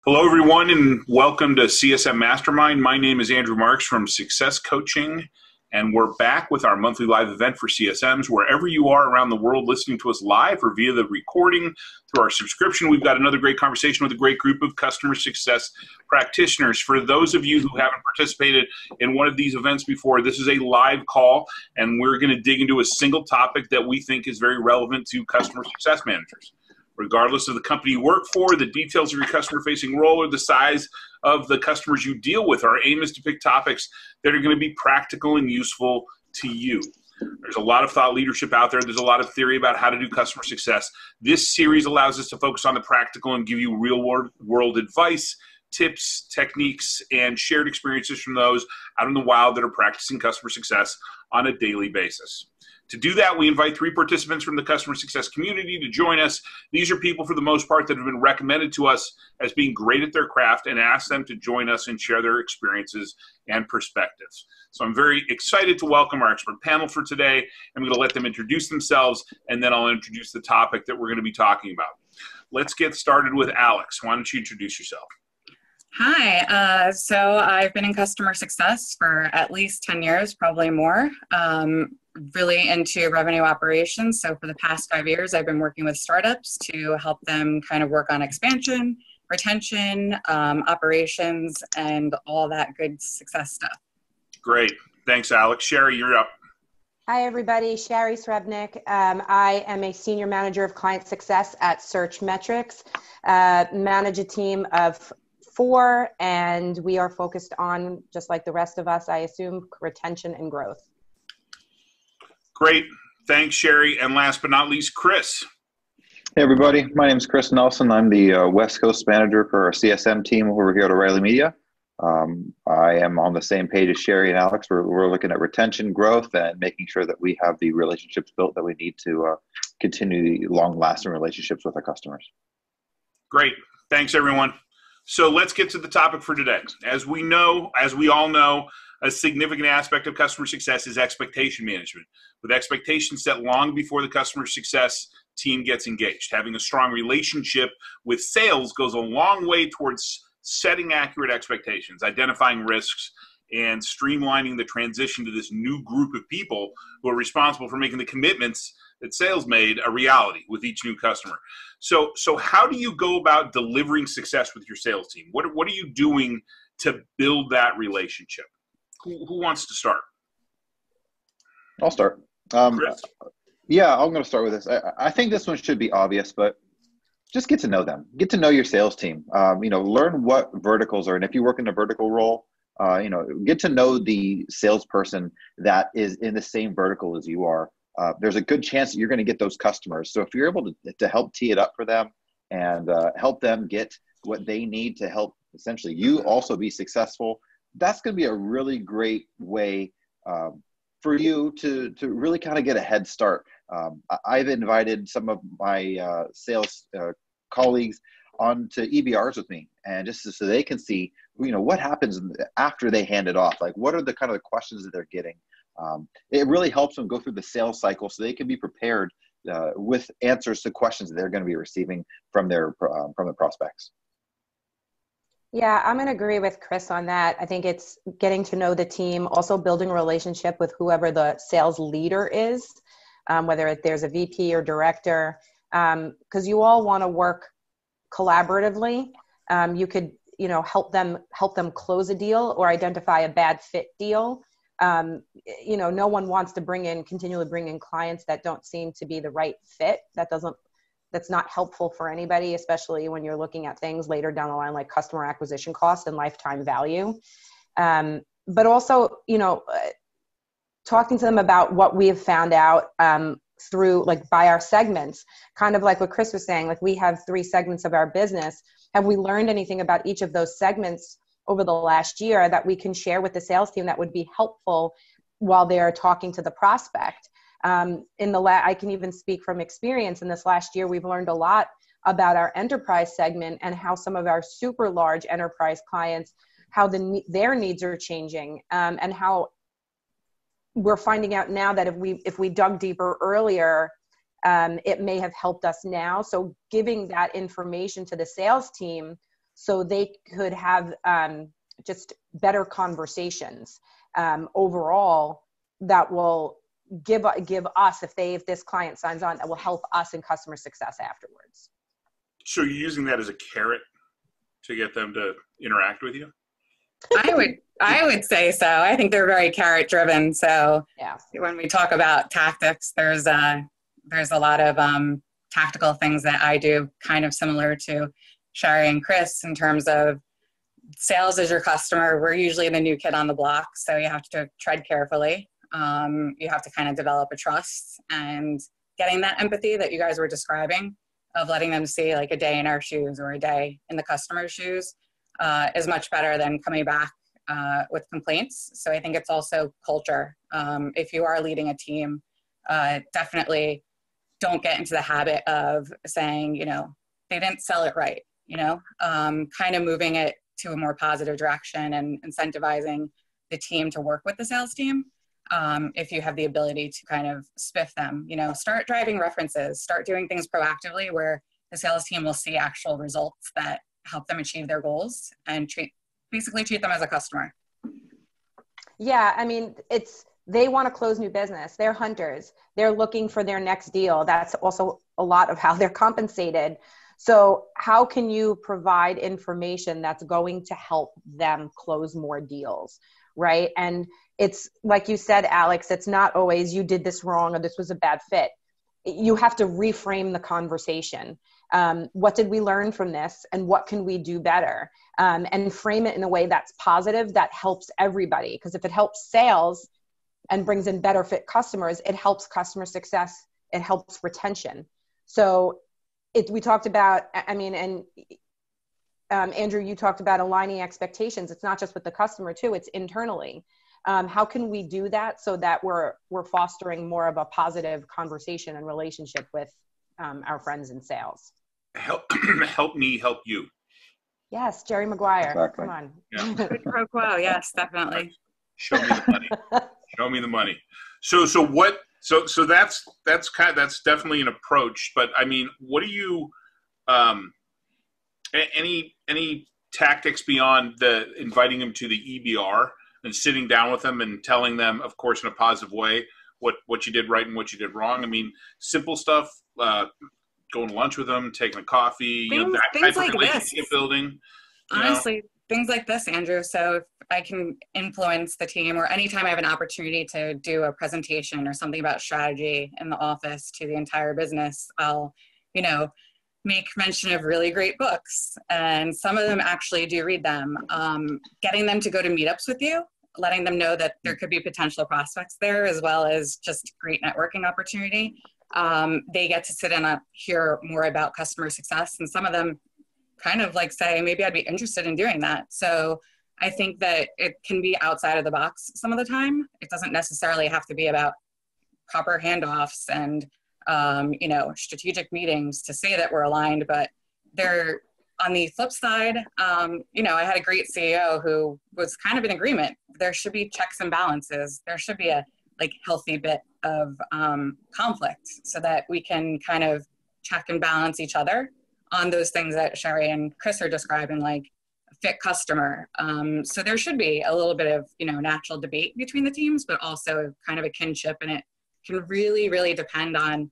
Hello, everyone, and welcome to CSM Mastermind. My name is Andrew Marks from Success Coaching, and we're back with our monthly live event for CSMs. Wherever you are around the world listening to us live or via the recording through our subscription, we've got another great conversation with a great group of customer success practitioners. For those of you who haven't participated in one of these events before, this is a live call, and we're going to dig into a single topic that we think is very relevant to customer success managers. Regardless of the company you work for, the details of your customer-facing role, or the size of the customers you deal with, our aim is to pick topics that are going to be practical and useful to you. There's a lot of thought leadership out there. There's a lot of theory about how to do customer success. This series allows us to focus on the practical and give you real-world advice, tips, techniques, and shared experiences from those out in the wild that are practicing customer success on a daily basis. To do that, we invite 3 participants from the customer success community to join us. These are people, for the most part, that have been recommended to us as being great at their craft, and ask them to join us and share their experiences and perspectives. So I'm very excited to welcome our expert panel for today. I'm going to let them introduce themselves, and then I'll introduce the topic that we're going to be talking about. Let's get started with Alex. Why don't you introduce yourself? Hi, so I've been in customer success for at least 10 years, probably more. Really into revenue operations. So for the past 5 years, I've been working with startups to help them kind of work on expansion, retention, operations, and all that good success stuff. Great. Thanks, Alex. Sherry, you're up. Hi, everybody. Sherry Srebnick. I am a senior manager of client success at Search Metrics. Manage a team of 4, and we are focused on, just like the rest of us, I assume, retention and growth. Great. Thanks, Sherry. And last but not least, Chris. Hey, everybody. My name is Chris Nelson. I'm the West Coast manager for our CSM team over here at O'Reilly Media. I am on the same page as Sherry and Alex. We're looking at retention, growth, and making sure that we have the relationships built that we need to continue the long-lasting relationships with our customers. Great. Thanks, everyone. So let's get to the topic for today. As we all know, a significant aspect of customer success is expectation management, with expectations set long before the customer success team gets engaged. Having a strong relationship with sales goes a long way towards setting accurate expectations, identifying risks, and streamlining the transition to this new group of people who are responsible for making the commitments that sales made a reality with each new customer. So how do you go about delivering success with your sales team? What are you doing to build that relationship? Who wants to start? I'll start. Yeah, I'm going to start with this. I think this one should be obvious, but just get to know them. Get to know your sales team. Learn what verticals are, and if you work in a vertical role, get to know the salesperson that is in the same vertical as you are. There's a good chance that you're going to get those customers. So if you're able to help tee it up for them and help them get what they need to help essentially you also be successful, that's going to be a really great way for you to really kind of get a head start. I've invited some of my sales colleagues onto EBRs with me, and just so they can see, what happens after they hand it off. Like, what are the kind of the questions that they're getting? It really helps them go through the sales cycle so they can be prepared with answers to questions that they're going to be receiving from the prospects. Yeah, I'm going to agree with Chris on that. I think it's getting to know the team, also building a relationship with whoever the sales leader is, whether there's a VP or director, because you all want to work collaboratively. You could, help them close a deal or identify a bad fit deal. No one wants to continually bring in clients that don't seem to be the right fit. That's not helpful for anybody, especially when you're looking at things later down the line, like customer acquisition cost and lifetime value. But also, talking to them about what we have found out through, by our segments, kind of like what Chris was saying, we have 3 segments of our business. Have we learned anything about each of those segments over the last year that we can share with the sales team that would be helpful while they're talking to the prospect? I can even speak from experience. In this last year, we've learned a lot about our enterprise segment and how some of our super large enterprise clients, how their needs are changing, and how we're finding out now that if we dug deeper earlier, it may have helped us now. So giving that information to the sales team so they could have just better conversations overall that will give us, if this client signs on, that will help us in customer success afterwards. So you're using that as a carrot to get them to interact with you? I would say so. I think they're very carrot driven. So yeah, when we talk about tactics, there's a lot of tactical things that I do kind of similar to Shari and Chris in terms of sales as your customer. We're usually the new kid on the block, so you have to tread carefully. You have to kind of develop a trust, and getting that empathy that you guys were describing of letting them see like a day in our shoes or a day in the customer's shoes is much better than coming back with complaints. So I think it's also culture. If you are leading a team, definitely don't get into the habit of saying, they didn't sell it right, kind of moving it to a more positive direction and incentivizing the team to work with the sales team. If you have the ability to kind of spiff them, start driving references, start doing things proactively where the sales team will see actual results that help them achieve their goals and basically treat them as a customer. Yeah. I mean, they want to close new business. They're hunters. They're looking for their next deal. That's also a lot of how they're compensated. So how can you provide information that's going to help them close more deals, right? And it's like you said, Alex, it's not always you did this wrong or this was a bad fit. You have to reframe the conversation. What did we learn from this and what can we do better? And frame it in a way that's positive, that helps everybody. Because if it helps sales and brings in better fit customers, it helps customer success, it helps retention. So we talked about, and Andrew, you talked about aligning expectations. It's not just with the customer too, it's internally. How can we do that so that we're fostering more of a positive conversation and relationship with our friends in sales? Help me help you. Yes, Jerry Maguire. Exactly. Come on. Yeah. Pro quo, yes, definitely. Show me the money. Show me the money. So that's definitely an approach. But I mean, what do you any tactics beyond the inviting them to the EBR and sitting down with them and telling them, of course, in a positive way, what you did right and what you did wrong? I mean, simple stuff. Going to lunch with them, taking a coffee, that type of relationship building. Honestly, things like this, Andrew. So if I can influence the team, or anytime I have an opportunity to do a presentation or something about strategy in the office to the entire business, I'll, make mention of really great books. And some of them actually do read them. Getting them to go to meetups with you, letting them know that there could be potential prospects there, as well as just great networking opportunity. They get to sit and hear more about customer success, and some of them kind of like say, maybe I'd be interested in doing that. So I think that it can be outside of the box some of the time. It doesn't necessarily have to be about proper handoffs and strategic meetings to say that we're aligned, but they're on the flip side. I had a great CEO who was kind of in agreement. There should be checks and balances. There should be a healthy bit of conflict so that we can kind of check and balance each other on those things that Shari and Chris are describing, like a fit customer. So there should be a little bit of, natural debate between the teams, but also kind of a kinship, and it can really, really depend on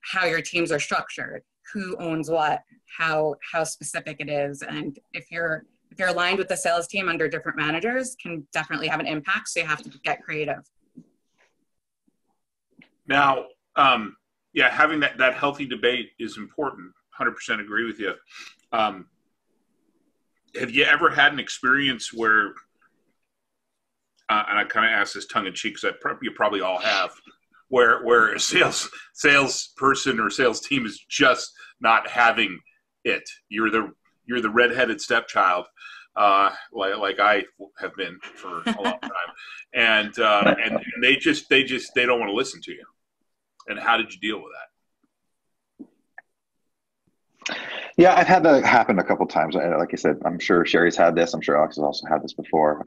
how your teams are structured, who owns what, how specific it is. And if you're aligned with the sales team under different managers, can definitely have an impact. So you have to get creative. Now, having that healthy debate is important. 100% agree with you. Have you ever had an experience where, and I kind of ask this tongue in cheek because you probably all have, where a salesperson or sales team is just not having it? You're the redheaded stepchild, like I have been for a long time, and they don't want to listen to you. And how did you deal with that? Yeah, I've had that happen a couple of times. Like I said, I'm sure Sherry's had this. I'm sure Alex has also had this before.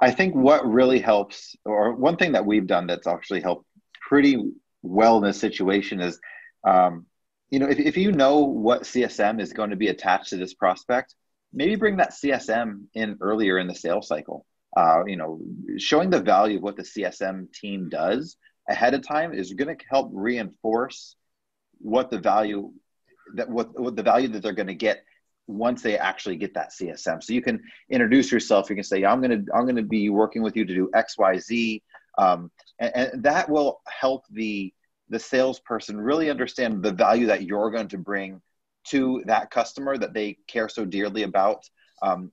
I think what really helps, or one thing that we've done that's actually helped pretty well in this situation is if you know what CSM is going to be attached to this prospect, maybe bring that CSM in earlier in the sales cycle. Showing the value of what the CSM team does ahead of time is going to help reinforce what the value that they're going to get once they actually get that CSM. So you can introduce yourself. You can say, I'm going to be working with you to do X, Y, Z. And that will help the salesperson really understand the value that you're going to bring to that customer that they care so dearly about.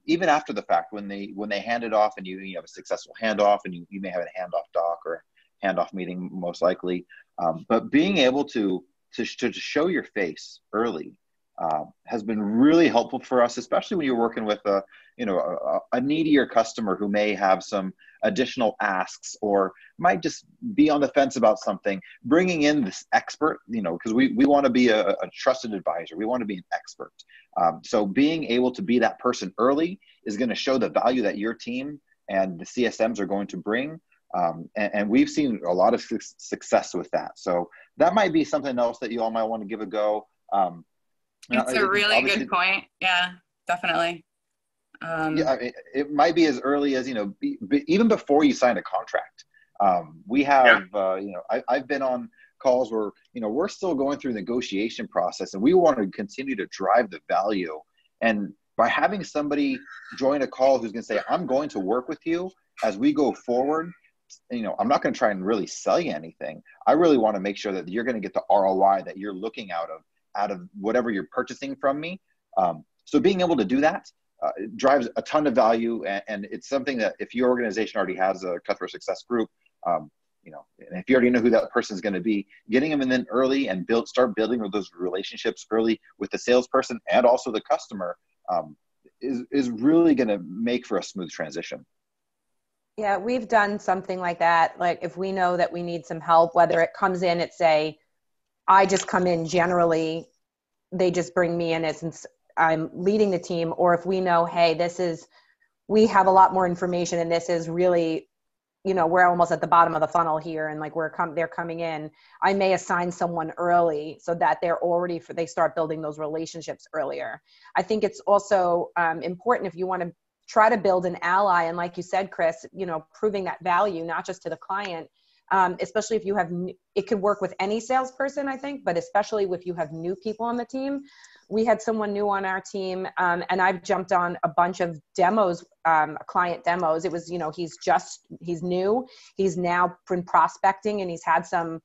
Even after the fact, when they hand it off and you have a successful handoff, and you may have a handoff doc or handoff meeting most likely. But being able to show your face early has been really helpful for us, especially when you're working with a needier customer who may have some additional asks or might just be on the fence about something. Bringing in this expert, because we want to be a trusted advisor. We want to be an expert. So being able to be that person early is going to show the value that your team and the CSMs are going to bring. And we've seen a lot of success with that. So that might be something else that you all might want to give a go. It's a really good point. Yeah, definitely. It might be as early as, even before you sign a contract. We have, I've been on calls where, we're still going through the negotiation process, and we want to continue to drive the value. And by having somebody join a call who's going to say, I'm going to work with you as we go forward, I'm not going to try and really sell you anything. I really want to make sure that you're going to get the ROI that you're looking out of whatever you're purchasing from me. So being able to do that drives a ton of value. And it's something that if your organization already has a customer success group, and if you already know who that person is going to be, getting them in early and start building those relationships early with the salesperson and also the customer is really going to make for a smooth transition. Yeah, we've done something like that. Like if we know that we need some help, whether it comes in at I just come in generally, they just bring me in as I'm leading the team, or if we know, hey, we have a lot more information and this is really, we're almost at the bottom of the funnel here and they're coming in, I may assign someone early so that they start building those relationships earlier. I think it's also important if you want to try to build an ally. And like you said, Chris, proving that value, not just to the client, especially if you have, it could work with any salesperson, I think, but especially if you have new people on the team. We had someone new on our team, and I've jumped on a bunch of demos, client demos. It was, he's new. He's now been prospecting, and he's had some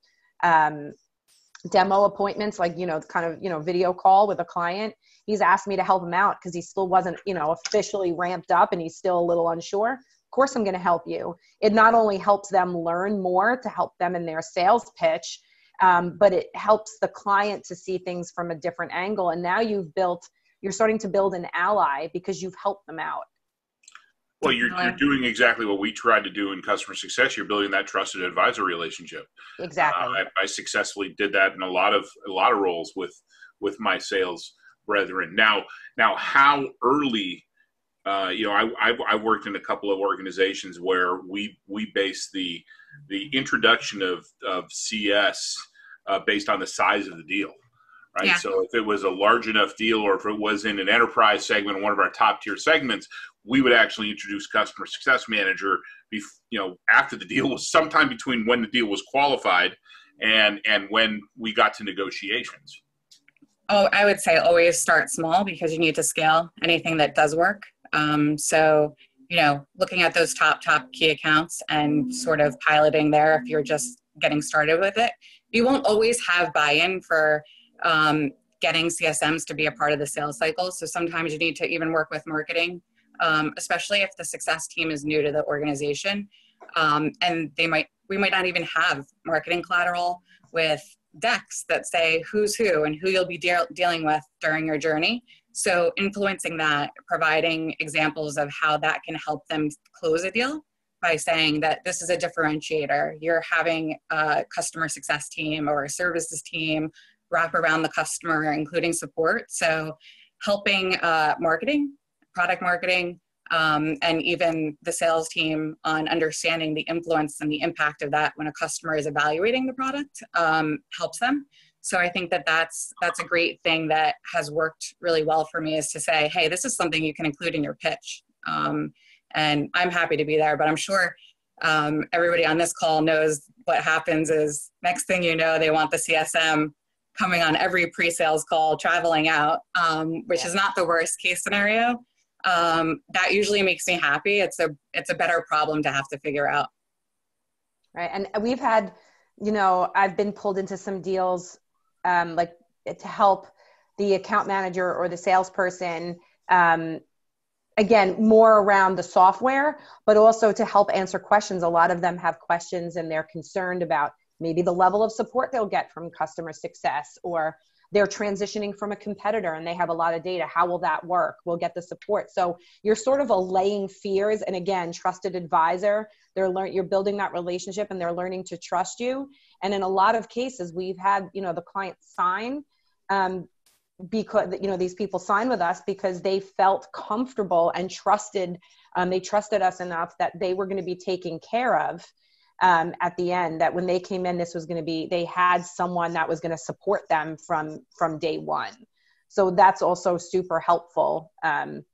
demo appointments, video call with a client. He's asked me to help him out because he still wasn't, officially ramped up and he's still a little unsure. Of course, I'm going to help you. It not only helps them learn more to help them in their sales pitch, but it helps the client to see things from a different angle. And now you're starting to build an ally because you've helped them out. Well, you're doing exactly what we tried to do in customer success. You're building that trusted advisor relationship. Exactly. I successfully did that in a lot of roles with my sales brethren. Now, how early? I've worked in a couple of organizations where we base the introduction of CS based on the size of the deal. Right. Yeah. So if it was a large enough deal, or if it was in an enterprise segment, one of our top tier segments, we would actually introduce customer success manager, after the deal was sometime between when the deal was qualified and when we got to negotiations. Oh, I would say always start small because you need to scale anything that does work. So, looking at those top key accounts and sort of piloting there if you're just getting started with it. You won't always have buy-in for getting CSMs to be a part of the sales cycle. So sometimes you need to even work with marketing, especially if the success team is new to the organization. And we might not even have marketing collateral with decks that say who's who and who you'll be dealing with during your journey. So influencing that, providing examples of how that can help them close a deal by saying that this is a differentiator. You're having a customer success team or a services team wrap around the customer, including support. So helping marketing, product marketing, and even the sales team on understanding the influence and the impact of that when a customer is evaluating the product helps them. So I think that that's a great thing that has worked really well for me, is to say, hey, this is something you can include in your pitch. And I'm happy to be there, but I'm sure everybody on this call knows what happens is next thing you know, they want the CSM coming on every pre-sales call, traveling out, which is not the worst case scenario. That usually makes me happy. It's a better problem to have to figure out. Right. And we've had, I've been pulled into some deals, like to help the account manager or the salesperson, again, more around the software, but also to help answer questions. A lot of them have questions and they're concerned about maybe the level of support they'll get from customer success, or they're transitioning from a competitor and they have a lot of data. How will that work? We'll get the support. So you're sort of allaying fears. And again, trusted advisor, you're building that relationship and they're learning to trust you. And in a lot of cases, we've had, the client sign, because, these people sign with us because they felt comfortable and trusted. They trusted us enough that they were going to be taken care of at the end, that when they came in, they had someone that was going to support them from day one. So that's also super helpful in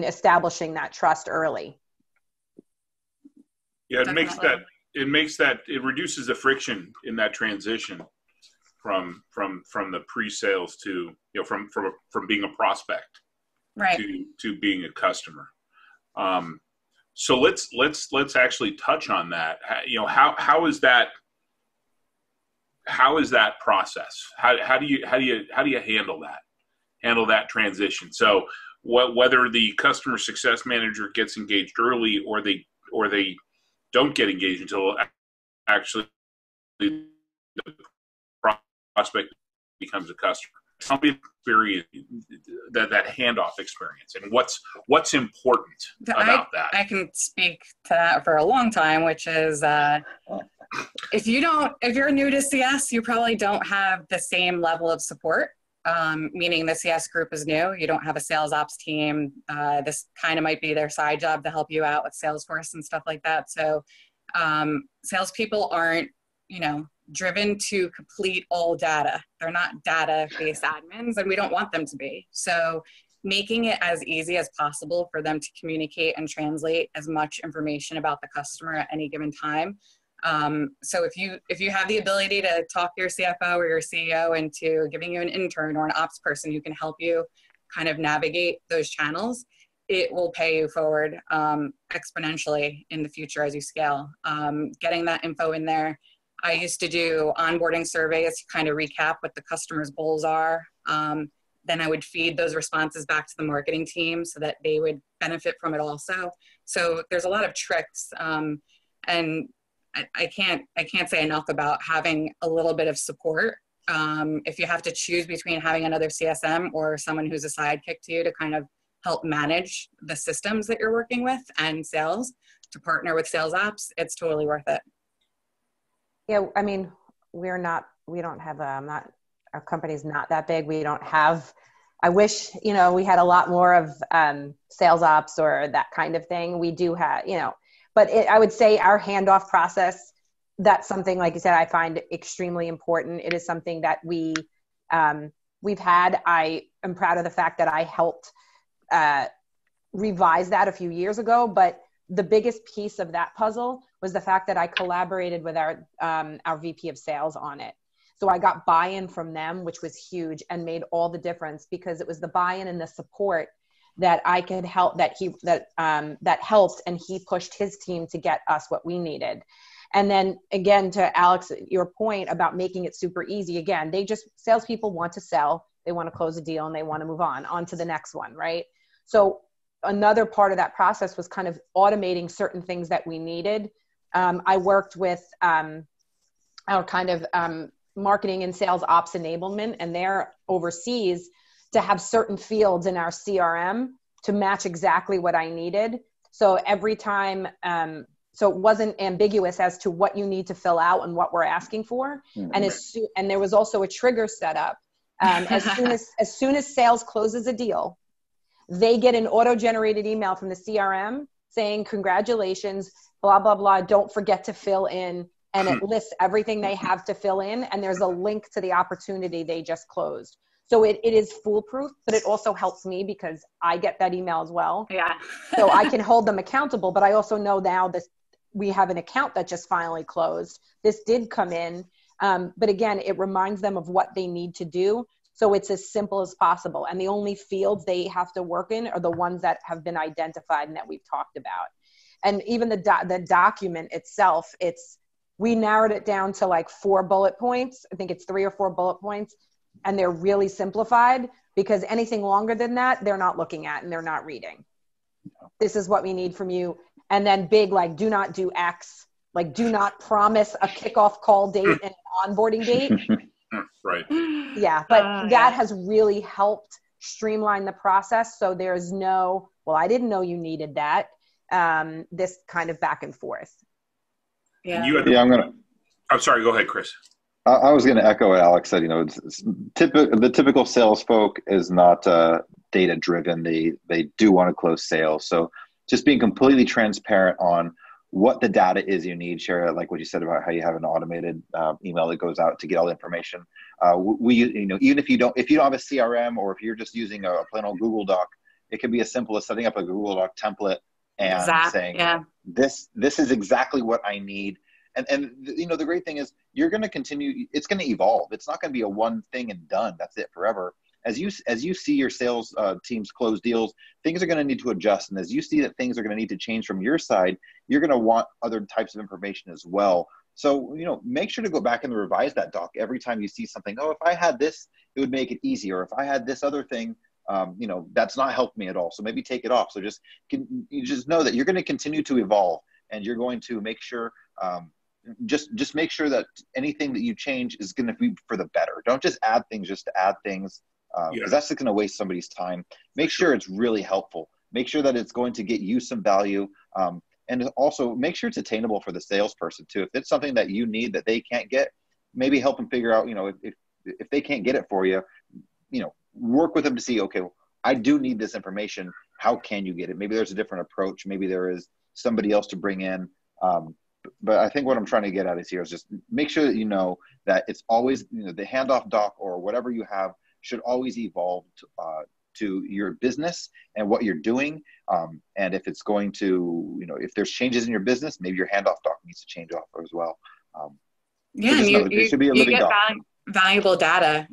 establishing that trust early. Yeah, it reduces the friction in that transition from the pre-sales to, from being a prospect, right, to being a customer. So let's actually touch on that. How is that process? How do you handle that transition? So whether the customer success manager gets engaged early or they don't get engaged until actually the prospect becomes a customer. Tell me experience, that handoff experience, and what's important about that. I can speak to that for a long time, which is if you're new to CS, you probably don't have the same level of support. Meaning the CS group is new. You don't have a sales ops team. This kind of might be their side job to help you out with Salesforce and stuff like that. So salespeople aren't, driven to complete all data. They're not database admins, and we don't want them to be. So making it as easy as possible for them to communicate and translate as much information about the customer at any given time. So if you have the ability to talk your CFO or your CEO into giving you an intern or an ops person who can help you kind of navigate those channels, it will pay you forward exponentially in the future as you scale. Getting that info in there. I used to do onboarding surveys to kind of recap what the customer's goals are. Then I would feed those responses back to the marketing team so that they would benefit from it also. So there's a lot of tricks. And I can't say enough about having a little bit of support. If you have to choose between having another CSM or someone who's a sidekick to you to kind of help manage the systems that you're working with and sales, to partner with sales ops, it's totally worth it. Yeah, I mean, our company's not that big. We don't have, I wish, we had a lot more of sales ops or that kind of thing. We do have, but I would say our handoff process, that's something, like you said, I find extremely important. It is something that we've had. I am proud of the fact that I helped revise that a few years ago, but the biggest piece of that puzzle was the fact that I collaborated with our VP of sales on it. So I got buy-in from them, which was huge and made all the difference, because it was the buy-in and the support that I could help, that helped, and he pushed his team to get us what we needed. And then again, to Alex, your point about making it super easy, again, salespeople want to sell, they want to close a deal, and they want to move on to the next one, right? So another part of that process was kind of automating certain things that we needed. I worked with our kind of marketing and sales ops enablement, and they're overseas, to have certain fields in our CRM to match exactly what I needed. So every time, so it wasn't ambiguous as to what you need to fill out and what we're asking for. Mm-hmm. And there was also a trigger set up. As soon as sales closes a deal, they get an auto-generated email from the CRM saying, congratulations, blah, blah, blah. Don't forget to fill in and it lists everything they have to fill in, and there's a link to the opportunity they just closed. So it is foolproof, but it also helps me because I get that email as well. Yeah. So I can hold them accountable, but I also know now this, we have an account that just finally closed. This did come in. But again, it reminds them of what they need to do. So it's as simple as possible. And the only fields they have to work in are the ones that have been identified and that we've talked about. And even the document itself, we narrowed it down to like 4 bullet points. I think it's 3 or 4 bullet points. And they're really simplified because anything longer than that, they're not looking at and they're not reading. This is what we need from you. And then big, like, do not do X, like do not promise a kickoff call date and an onboarding date. Right. Yeah. But that has really helped streamline the process. So there's no, well, I didn't know you needed that. This kind of back and forth. Yeah. I'm sorry. Go ahead, Chris. I was going to echo what Alex said. You know, the typical sales folk is not data driven. They do want to close sales. So just being completely transparent on what the data is you need. Share, like what you said about how you have an automated email that goes out to get all the information. Even if you don't have a CRM, or if you're just using a plain old Google Doc, it can be as simple as setting up a Google Doc template and saying, this is exactly what I need. And the great thing is you're going to continue. It's going to evolve. It's not going to be a one thing and done. That's it forever. As you see your sales teams close deals, things are going to need to adjust. And as you see that things are going to need to change from your side, you're going to want other types of information as well. So, make sure to go back and revise that doc every time you see something. Oh, if I had this, it would make it easier. If I had this other thing, that's not helped me at all. So maybe take it off. So you just know that you're going to continue to evolve, and you're going to make sure, just make sure that anything that you change is going to be for the better. Don't just add things just to add things, because that's just going to waste somebody's time. Make sure it's really helpful. Make sure that it's going to get you some value, and also make sure it's attainable for the salesperson too. If it's something that you need that they can't get, maybe help them figure out. If they can't get it for you, work with them to see. Okay, I do need this information. How can you get it? Maybe there's a different approach. Maybe there is somebody else to bring in. But I think what I'm trying to get at is just make sure that you know that it's always, the handoff doc or whatever you have should always evolve to your business and what you're doing. And if it's going to, if there's changes in your business, maybe your handoff doc needs to change off as well. It should be a living doc. Valuable data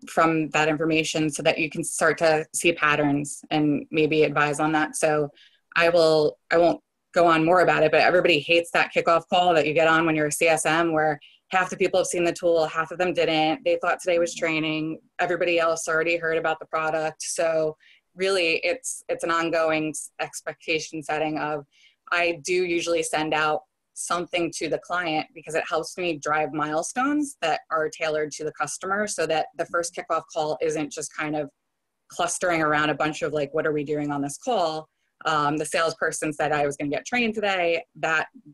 from that information so that you can start to see patterns and maybe advise on that. So I won't go on more about it, but everybody hates that kickoff call that you get on when you're a CSM, where half the people have seen the tool, half of them didn't. They thought today was training. Everybody else already heard about the product. So really it's an ongoing expectation setting of, I do usually send out something to the client because it helps me drive milestones that are tailored to the customer, so that the first kickoff call isn't just kind of clustering around a bunch of like, what are we doing on this call? The salesperson said I was going to get trained today,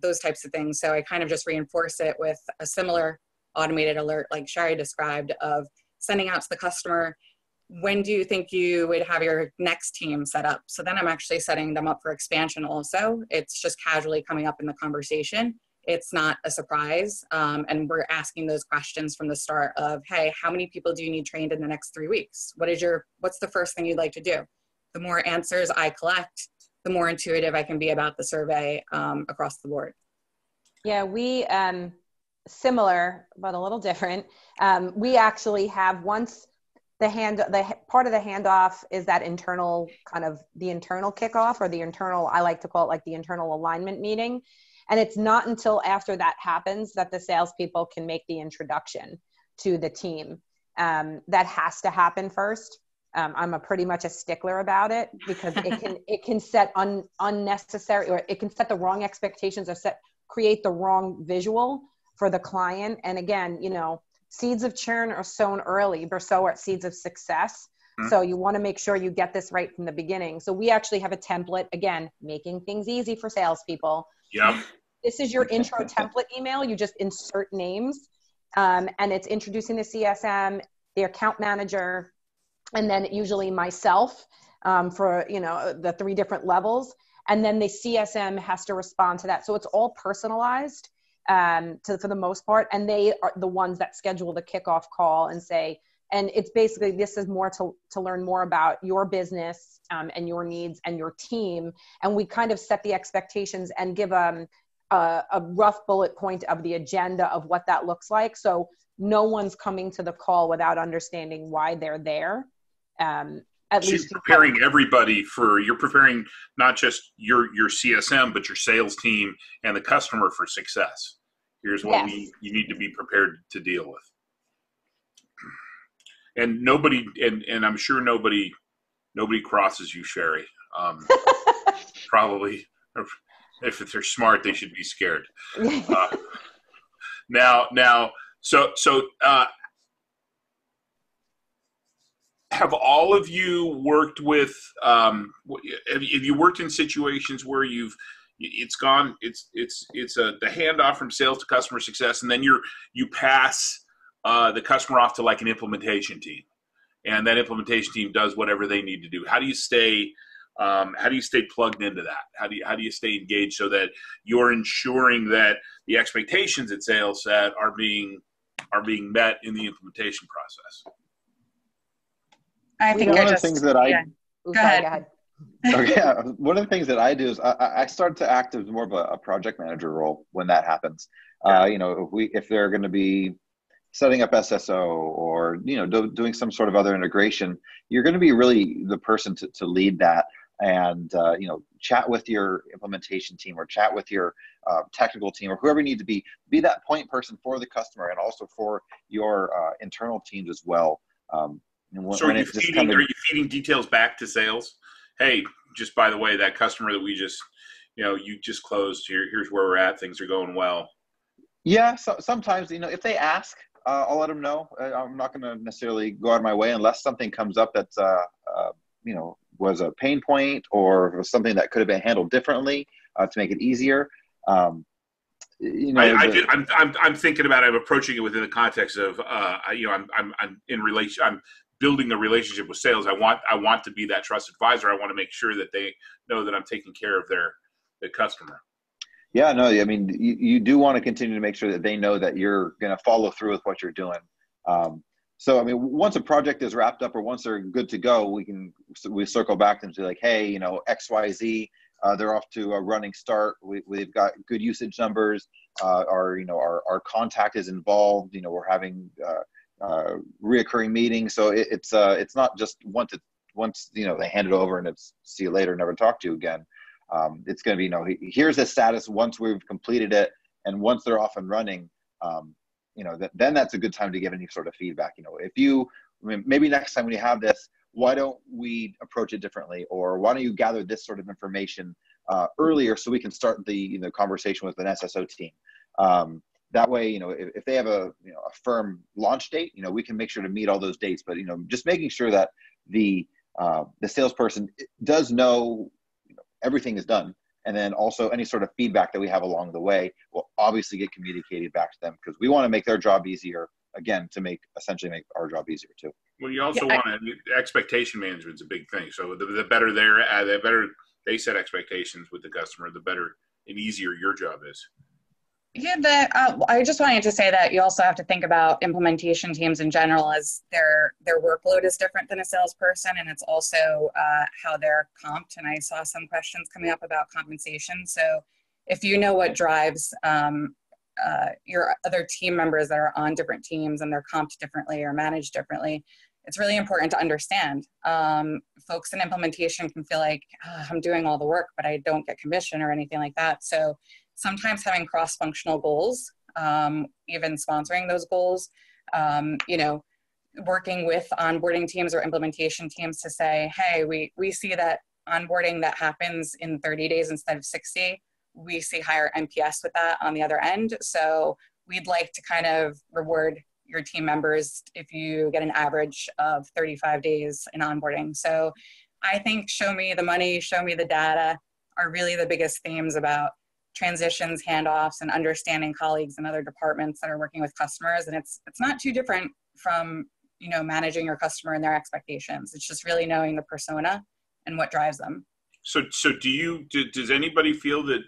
those types of things. So I kind of just reinforce it with a similar automated alert like Shari described, of sending out to the customer, when do you think you would have your next team set up? So then I'm actually setting them up for expansion also. It's just casually coming up in the conversation. It's not a surprise. And we're asking those questions from the start of, hey, how many people do you need trained in the next 3 weeks? What's the first thing you'd like to do? The more answers I collect, the more intuitive I can be about the survey across the board. Yeah, we, similar, but a little different. We actually have, once the part of the handoff is that internal kind of the internal kickoff, or the internal, I like to call it like the internal alignment meeting. And it's not until after that happens that the salespeople can make the introduction to the team. That has to happen first. I'm pretty much a stickler about it, because it can set unnecessary, or it can set the wrong expectations, or create the wrong visual for the client. And again, seeds of churn are sown early, but so are seeds of success. So you want to make sure you get this right from the beginning. So we actually have a template, again, making things easy for salespeople. Yep. This is your intro template email. You just insert names, and it's introducing the CSM, the account manager, and then usually myself for, the 3 different levels. And then the CSM has to respond to that. So it's all personalized. for the most part, and they are the ones that schedule the kickoff call and say, and it's basically, this is more to learn more about your business and your needs and your team. And we kind of set the expectations and give a rough bullet point of the agenda of what that looks like. So no one's coming to the call without understanding why they're there. At So least you're preparing everybody you're preparing not just your CSM, but your sales team and the customer for success. Here's what Yes. you need to be prepared to deal with. And nobody, and I'm sure nobody crosses you, Sherry. Probably, if they're smart, they should be scared. So have all of you worked with? Have you worked in situations where the handoff from sales to customer success, and then you pass the customer off to like an implementation team, and that implementation team does whatever they need to do? How do you stay plugged into that? How do you stay engaged so that you're ensuring that the expectations that sales set are being met in the implementation process? I think one of the things that I go ahead. Okay, one of the things that I do is I start to act as more of a project manager role when that happens. Yeah. If they're going to be setting up SSO or doing some sort of other integration, you're going to be really the person to lead that, and chat with your implementation team or chat with your technical team or whoever you need to be that point person for the customer and also for your internal teams as well. So are you feeding details back to sales? Hey, just by the way, that customer that we just, you just closed, here's where we're at. Things are going well. Yeah. So sometimes, if they ask, I'll let them know. I'm not going to necessarily go out of my way unless something comes up that's, was a pain point or was something that could have been handled differently to make it easier. I'm thinking about it. I'm approaching it within the context of, I'm building a relationship with sales. I want to be that trusted advisor. I want to make sure that they know that I'm taking care of the customer. Yeah, no, I mean, you do want to continue to make sure that they know that you're going to follow through with what you're doing. So, I mean, once a project is wrapped up or once they're good to go, we circle back and say like, hey, XYZ, they're off to a running start. We've got good usage numbers. Our contact is involved. We're having reoccurring meetings. So it's not just once they hand it over and it's see you later, never talk to you again. It's going to be, here's the status once we've completed it. And once they're off and running, then that's a good time to give any sort of feedback. Maybe next time when you have this, why don't we approach it differently? Or why don't you gather this sort of information earlier so we can start the conversation with an SSO team? That way, if they have a firm launch date, we can make sure to meet all those dates. But just making sure that the salesperson does know everything is done, and then also any sort of feedback that we have along the way will obviously get communicated back to them because we want to make their job easier. Again, to essentially make our job easier too. Well, you also expectation management is a big thing. So the better the better they set expectations with the customer, the better and easier your job is. Yeah, I just wanted to say that you also have to think about implementation teams in general as their workload is different than a salesperson, and it's also how they're comped. And I saw some questions coming up about compensation. So if you know what drives your other team members that are on different teams and they're comped differently or managed differently, it's really important to understand. Folks in implementation can feel like, I'm doing all the work, but I don't get commission or anything like that. So sometimes having cross-functional goals, even sponsoring those goals, working with onboarding teams or implementation teams to say, hey, we see that onboarding that happens in 30 days instead of 60, we see higher NPS with that on the other end. So we'd like to kind of reward your team members if you get an average of 35 days in onboarding. So I think show me the money, show me the data are really the biggest themes about transitions, handoffs, and understanding colleagues and other departments that are working with customers. And it's not too different from, managing your customer and their expectations. It's just really knowing the persona and what drives them. So does anybody feel that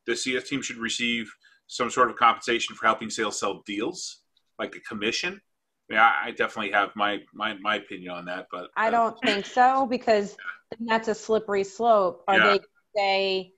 the CS team should receive some sort of compensation for helping sales sell deals, like a commission? Yeah, I definitely have my opinion on that, but I don't think so, because then that's a slippery slope. Are they say,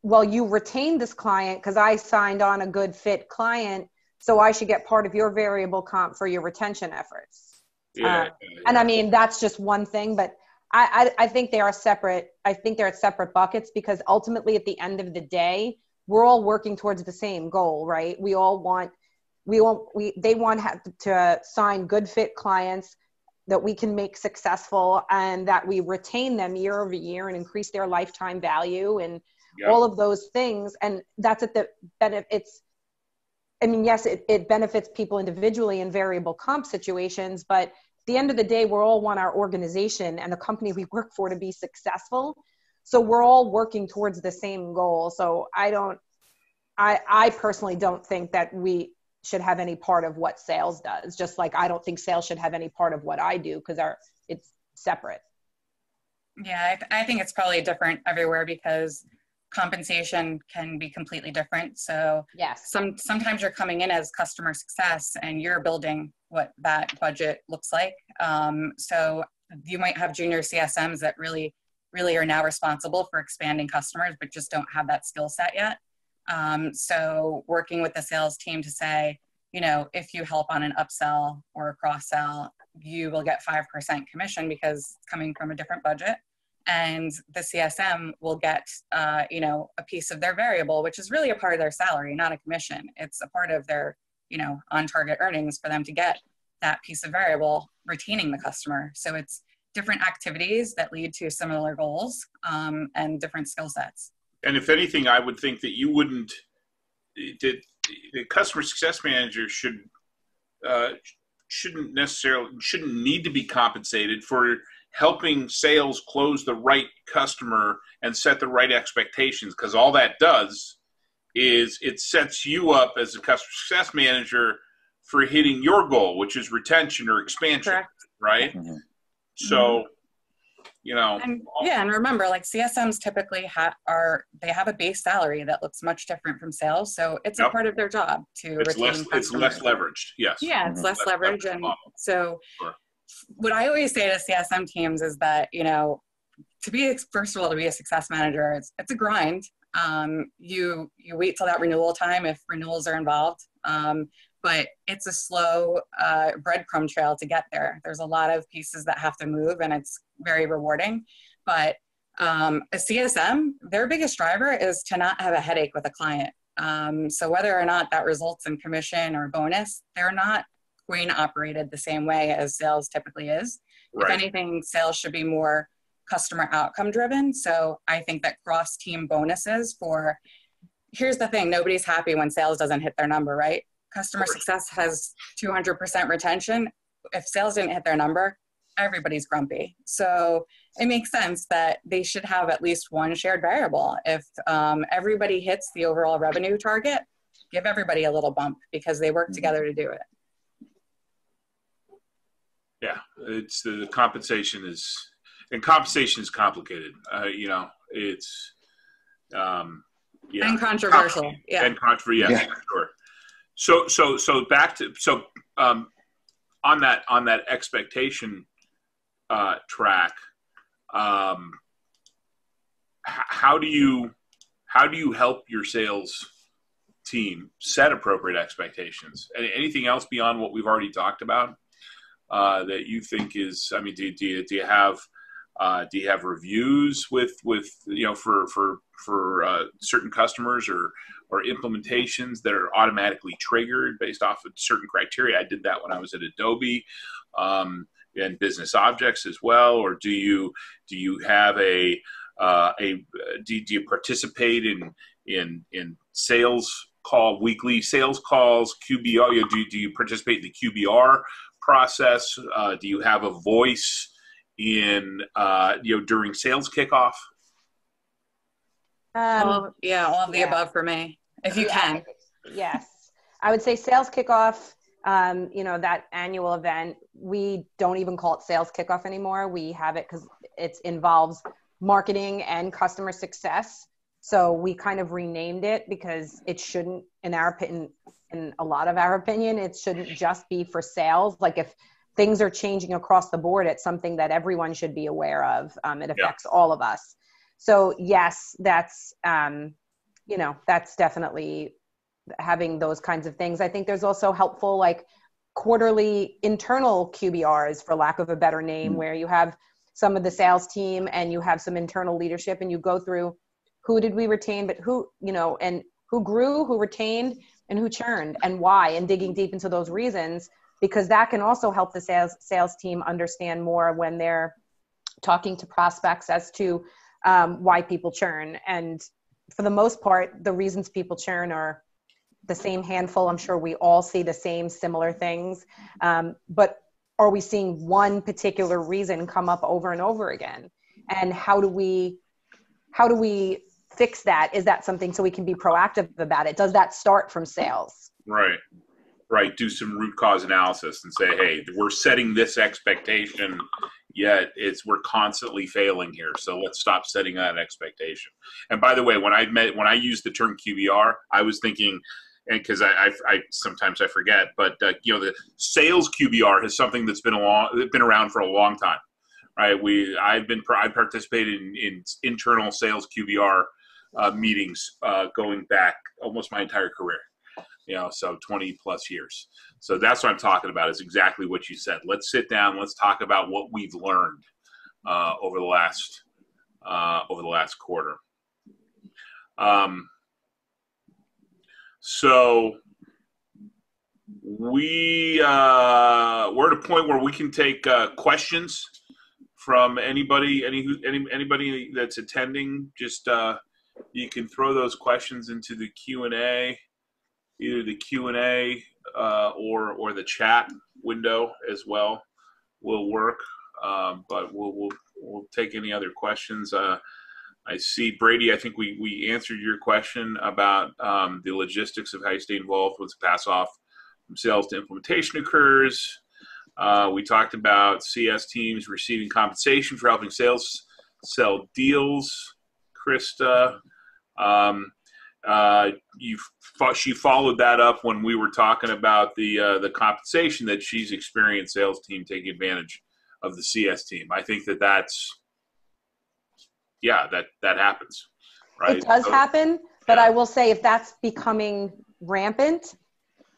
well, you retained this client because I signed on a good fit client, so I should get part of your variable comp for your retention efforts. And I mean, that's just one thing, but I think they are separate. I think they're at separate buckets, because ultimately at the end of the day, we're all working towards the same goal, right? They want to sign good fit clients that we can make successful, and that we retain them year over year and increase their lifetime value and all of those things. And that's at the benefits. I mean, yes, it benefits people individually in variable comp situations, but at the end of the day, we all want our organization and the company we work for to be successful. So we're all working towards the same goal. So I personally don't think that we should have any part of what sales does, just like I don't think sales should have any part of what I do, because it's separate. Yeah, I think it's probably different everywhere, because compensation can be completely different. So yes, sometimes you're coming in as customer success and you're building what that budget looks like. So you might have junior CSMs that really are now responsible for expanding customers, but just don't have that skill set yet. So working with the sales team to say, if you help on an upsell or a cross sell, you will get 5% commission because it's coming from a different budget. And the CSM will get, a piece of their variable, which is really a part of their salary, not a commission. It's a part of their, on target earnings for them to get that piece of variable, retaining the customer. So it's different activities that lead to similar goals, and different skill sets. And if anything, I would think that the customer success manager shouldn't need to be compensated for helping sales close the right customer and set the right expectations, because all that does is it sets you up as a customer success manager for hitting your goal, which is retention or expansion. Correct. Right? Mm-hmm. So, and remember, like CSMs typically have a base salary that looks much different from sales. So it's a part of their job to retain customers. It's less leveraged. Yes. Yeah, it's less leverage. And so what I always say to CSM teams is that, to be a success manager, it's a grind. You wait till that renewal time if renewals are involved. But it's a slow breadcrumb trail to get there. There's a lot of pieces that have to move, and it's very rewarding. But a CSM, their biggest driver is to not have a headache with a client. So whether or not that results in commission or bonus, they're not going to operate it the same way as sales typically is. Right. If anything, sales should be more customer outcome driven. So I think that cross-team bonuses here's the thing, nobody's happy when sales doesn't hit their number, right? Customer success has 200% retention. If sales didn't hit their number, everybody's grumpy. So it makes sense that they should have at least one shared variable. If everybody hits the overall revenue target, give everybody a little bump because they work together to do it. Yeah, it's the compensation is complicated. It's and controversial. Yeah, and controversial. Yes, sure. So back to on that expectation track, how do you help your sales team set appropriate expectations? Anything else beyond what we've already talked about that you think is? I mean, do you have reviews with for certain customers or implementations that are automatically triggered based off of certain criteria? I did that when I was at Adobe, and business objects as well. Or do you have do you participate in weekly sales calls, QBR? Do you participate in the QBR process? Do you have a voice in during sales kickoff? All of the above for me, if you can. Yes, I would say sales kickoff. That annual event, we don't even call it sales kickoff anymore. We have it because it involves marketing and customer success. So we kind of renamed it because it shouldn't, in our opinion, in a lot of our opinion, it shouldn't just be for sales. Like if things are changing across the board, it's something that everyone should be aware of. It affects all of us. So yes, that's, that's definitely having those kinds of things. I think there's also helpful, like quarterly internal QBRs, for lack of a better name, where you have some of the sales team and you have some internal leadership and you go through who did we retain, but who, and who grew, who retained, and who churned, and why, and digging deep into those reasons, because that can also help the sales team understand more when they're talking to prospects as to why people churn. And for the most part, the reasons people churn are the same handful. I'm sure we all see the same similar things, but are we seeing one particular reason come up over and over again? And how do we fix that? Is that something so we can be proactive about it? Does that start from sales? Right. Do some root cause analysis and say, hey, we're setting this expectation, yet we're constantly failing here. So let's stop setting that expectation. And by the way, when I used the term QBR, I was thinking, and because I sometimes I forget, but the sales QBR is something that's been around for a long time, right? I participated in internal sales QBR meetings going back almost my entire career, so 20 plus years. So that's what I'm talking about, is exactly what you said. Let's sit down. Let's talk about what we've learned over the last quarter. So we're at a point where we can take questions from anybody that's attending. Just you can throw those questions into the Q&A, either the Q&A or the chat window as well will work. But we'll take any other questions. I see, Brady, I think we answered your question about the logistics of how you stay involved once the pass off from sales to implementation occurs. We talked about CS teams receiving compensation for helping sales sell deals. Krista, she followed that up when we were talking about the compensation that she's experienced sales team taking advantage of the CS team. I think that's that happens, right? It does happen, but I will say if that's becoming rampant,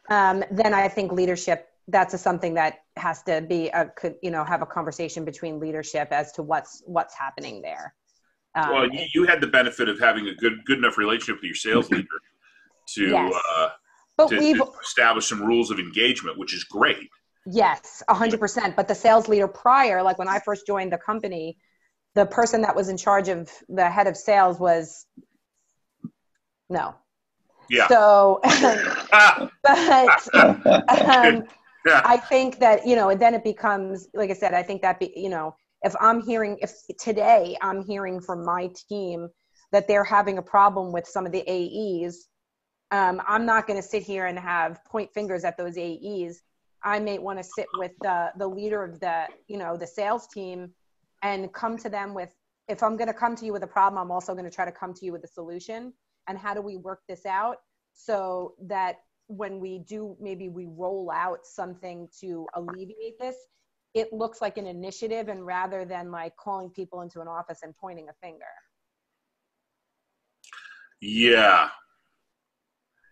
then I think leadership, that's something that has to be have a conversation between leadership as to what's happening there. Well, you had the benefit of having a good enough relationship with your sales leader to establish some rules of engagement, which is great. Yes, 100%. But the sales leader prior, like when I first joined the company, the person that was in charge of the head of sales was no. Yeah. So, I think that, then it becomes, like I said, I think that, if today I'm hearing from my team that they're having a problem with some of the AEs, I'm not going to sit here and point fingers at those AEs. I may want to sit with the leader of the sales team and come to them with, if I'm going to come to you with a problem, I'm also going to try to come to you with a solution. And how do we work this out so that when we roll out something to alleviate this, it looks like an initiative, and rather than like calling people into an office and pointing a finger. Yeah.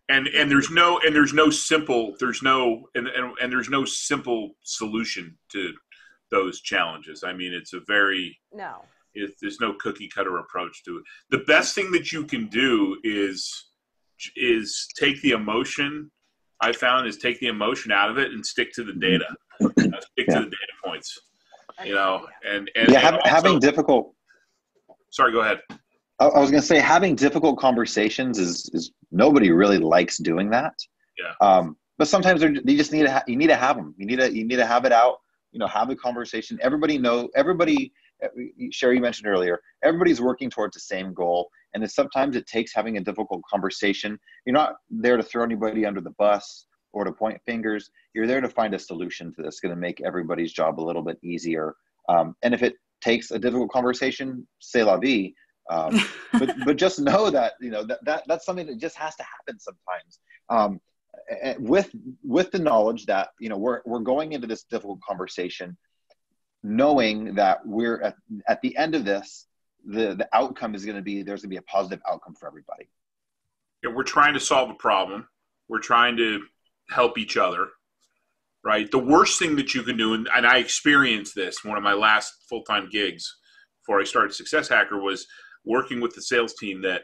And there's no simple solution to those challenges. I mean, there's no cookie cutter approach to it. The best thing that you can do is take the emotion. I found is take the emotion out of it and stick to the data. Stick to the data points. Having difficult. Sorry, go ahead. I was going to say having difficult conversations is nobody really likes doing that. Yeah. But sometimes you just need to you need to have them. You need to have it out. Have the conversation. Everybody, Sherry, you mentioned earlier, everybody's working towards the same goal. And then sometimes it takes having a difficult conversation. You're not there to throw anybody under the bus or to point fingers. You're there to find a solution to this, going to make everybody's job a little bit easier. And if it takes a difficult conversation, c'est la vie. But just know that, that's something that just has to happen sometimes. With the knowledge that, we're going into this difficult conversation, knowing that we're at the end of this, the outcome is going to be, there's going to be a positive outcome for everybody. Yeah, we're trying to solve a problem. We're trying to help each other, right? The worst thing that you can do, and I experienced this, one of my last full-time gigs before I started Success Hacker, was working with the sales team that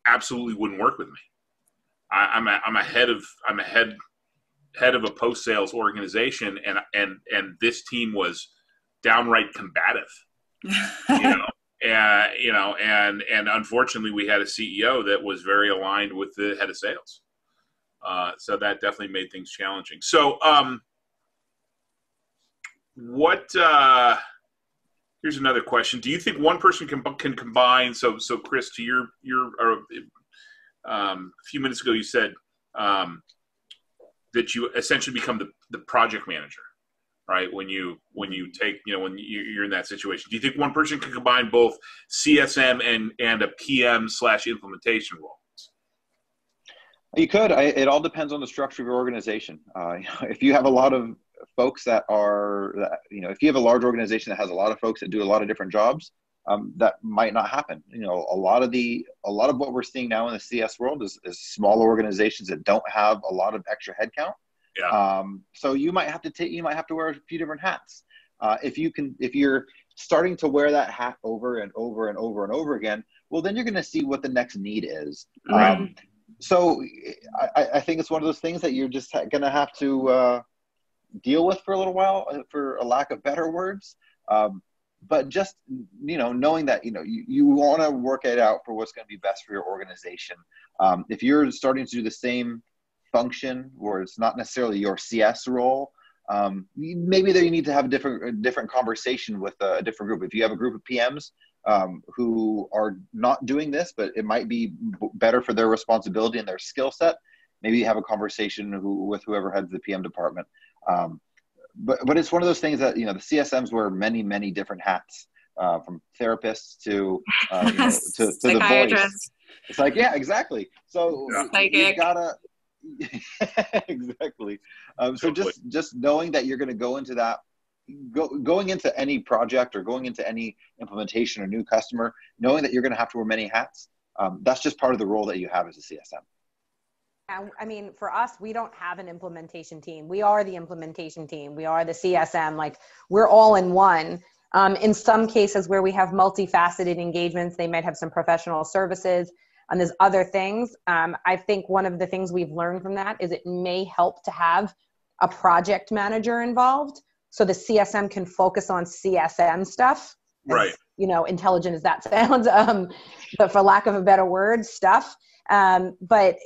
absolutely wouldn't work with me. I'm a head of a post-sales organization, and this team was downright combative, and unfortunately we had a CEO that was very aligned with the head of sales. So that definitely made things challenging. So, here's another question. Do you think one person can combine? So Chris, to your a few minutes ago, you said that you essentially become the project manager, right? When you're in that situation. Do you think one person can combine both CSM and a PM/implementation role? You could. It all depends on the structure of your organization. If you have a lot of folks if you have a large organization that has a lot of folks that do a lot of different jobs, that might not happen. A lot of what we're seeing now in the CS world is small organizations that don't have a lot of extra headcount. Yeah. So you might have to wear a few different hats. If you're starting to wear that hat over and over and over and over again, well, then you're going to see what the next need is. Right. So I think it's one of those things that you're just going to have to deal with for a little while, for a lack of better words. But just, knowing that, you want to work it out for what's going to be best for your organization. If you're starting to do the same function where it's not necessarily your CS role, maybe there you need to have a different conversation with a different group. If you have a group of PMs who are not doing this, but it might be better for their responsibility and their skill set, maybe you have a conversation with whoever heads the PM department. But it's one of those things that, the CSMs wear many, many different hats, from therapists to the voice. It's like, yeah, exactly. So you gotta, exactly. So just knowing that you're going to go into that, going into any project or going into any implementation or new customer, knowing that you're going to have to wear many hats, that's just part of the role that you have as a CSM. I mean, for us, we don't have an implementation team. We are the implementation team. We are the CSM. Like, we're all in one. In some cases where we have multifaceted engagements, they might have some professional services and there's other things. I think one of the things we've learned from that is it may help to have a project manager involved, so the CSM can focus on CSM stuff. Right. Intelligent as that sounds, but for lack of a better word, stuff. But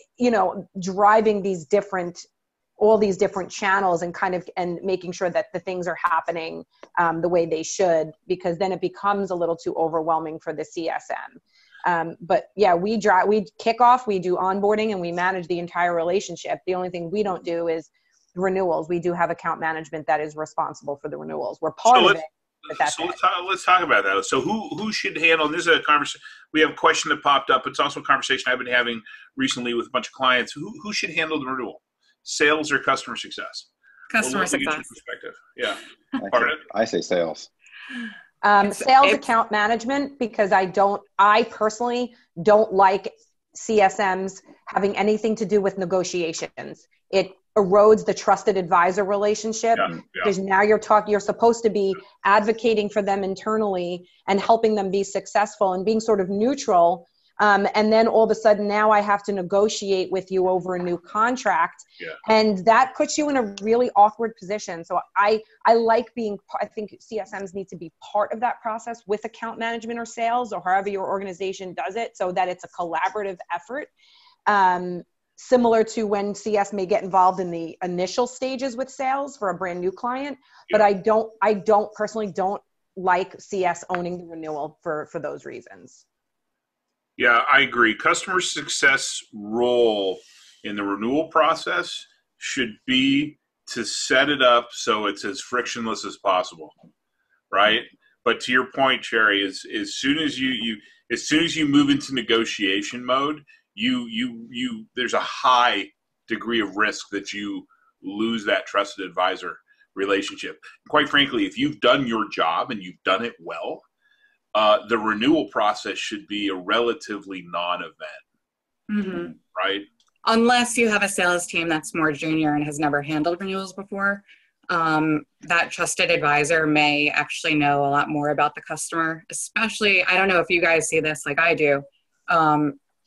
driving all these different channels and making sure that the things are happening the way they should, because then it becomes a little too overwhelming for the CSM. But yeah, we kick off, we do onboarding, and we manage the entire relationship. The only thing we don't do is renewals. We do have account management that is responsible for the renewals. We're part of it. Let's talk about that. So who should handle, and this is a conversation, we have a question that popped up. It's also a conversation I've been having recently with a bunch of clients. Who should handle the renewal? Sales or customer success? Customer success. Perspective. Yeah. I say sales. Sales account management, because I personally don't like CSMs having anything to do with negotiations. It erodes the trusted advisor relationship, because now you're supposed to be advocating for them internally and helping them be successful and being sort of neutral. And then all of a sudden now I have to negotiate with you over a new contract. Yeah. And that puts you in a really awkward position. So I think CSMs need to be part of that process with account management or sales, or however your organization does it, so that it's a collaborative effort. Similar to when CS may get involved in the initial stages with sales for a brand new client, but I personally don't like CS owning the renewal for those reasons. Yeah, I agree. Customer success role in the renewal process should be to set it up so it's as frictionless as possible, right? But to your point, Sherry, as soon as you move into negotiation mode, there's a high degree of risk that you lose that trusted advisor relationship. Quite frankly, if you've done your job and you've done it well, the renewal process should be a relatively non-event, right? Unless you have a sales team that's more junior and has never handled renewals before, that trusted advisor may actually know a lot more about the customer, especially, I don't know if you guys see this like I do,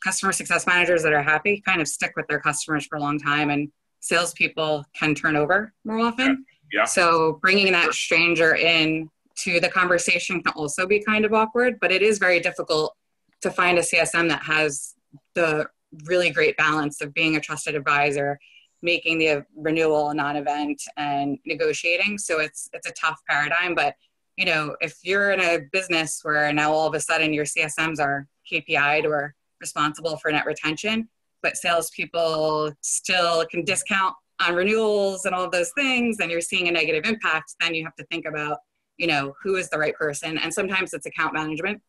customer success managers that are happy kind of stick with their customers for a long time, and salespeople can turn over more often. Yeah. So bringing that stranger in to the conversation can also be kind of awkward, but it is very difficult to find a CSM that has the really great balance of being a trusted advisor, making the renewal a non-event, and negotiating. So it's a tough paradigm, but you know, if you're in a business where now all of a sudden your CSMs are KPI'd or responsible for net retention, but salespeople still can discount on renewals and all of those things, and you're seeing a negative impact, then you have to think about, you know, who is the right person. And sometimes it's account management,